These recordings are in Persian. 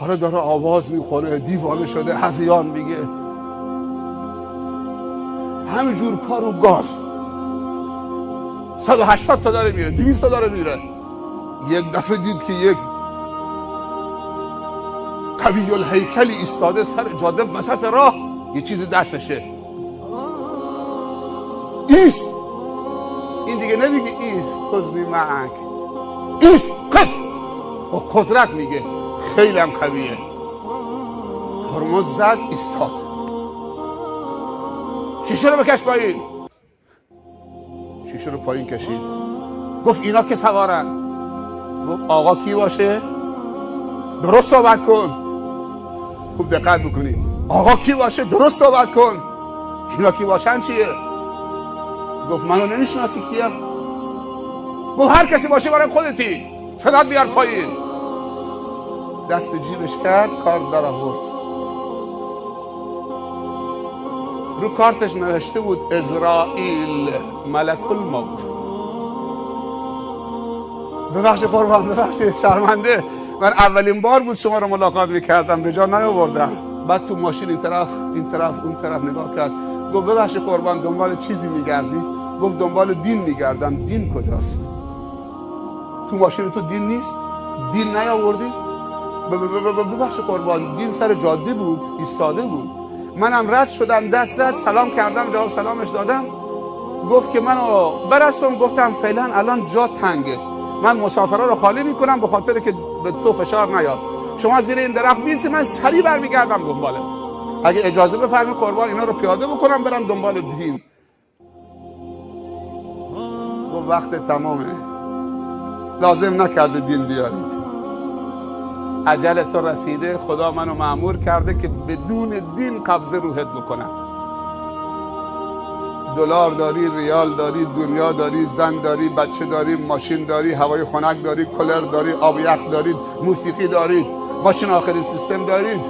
حالا داره آواز میخوره، دیوانه شده، هذیان میگه، همینجور پا رو گاز، 180 تا داره میره، 200 تا داره میره. یک دفعه دید که یک قوی الهیکلی ایستاده سر جاده وسط راه، یه چیز دستشه. ایست. این دیگه نمیگه ایست خذنی معک، ایست قف، با قدرت میگه، خیلی هم قویه. ترمز زد، ایستاد. شیشه رو بکش پایین. شیشه رو پایین کشید. گفت اینا که سوارن. گفت آقا کی باشه؟ درست صحبت کن. خوب دقت بکنی. آقا کی باشه؟ درست صحبت کن. اینا کی باشن چیه؟ گفت منو نمیشناسی کیم؟ گفت هر کسی باشه برای خودتی، صدات بیار پایین. دست جیبش کرد، کارت در آورد. رو کارتش نوشته بود ازرائیل ملک الموت. ببخشید قربان، ببخشید، شرمنده. من اولین بار بود شما رو ملاقات میکردم، به جا نیاوردم. بعد تو ماشین این طرف اون طرف نگاه کرد. گفت ببخشید قربان، دنبال چیزی میگردی؟ گفت دنبال دین میگردم. دین کجاست؟ تو ماشین تو دین نیست؟ دین نیاوردی؟ ببخشید قربان، دین سر جاده بود، ایستاده بود. منم رد شدم، دست زد، سلام کردم، جواب سلامش دادم. گفت که منو برسون. گفتم فعلا الان جا تنگه، من مسافرها رو خالی میکنم به خاطر که به تو فشار نیاد. شما زیر این درخت بیستی، من سریع برمیگردم دنباله. اگه اجازه بفرمایید قربان، اینا رو پیاده بکنم برم دنبال دین. گفت وقت تمامه، لازم نکرده دین بیارید. اجل تو رسیده، خدا منو مأمور کرده که بدون دین قبضه روحت بکنم. دلار داری، ریال داری، دنیا داری، زن داری، بچه داری، ماشین داری، هوای خنک داری، کولر داری، آب یخ دارید، موسیقی دارید، ماشین آخرین سیستم دارید،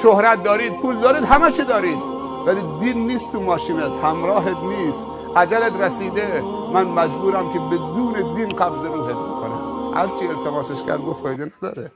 شهرت دارید، پول دارید، همه چی دارید، ولی دین نیست تو ماشینت، همراهت نیست. اجلت رسیده، من مجبورم که بدون دین قبضه روحت بکنم. هرچی التماسش کرد گفت فایده نداره.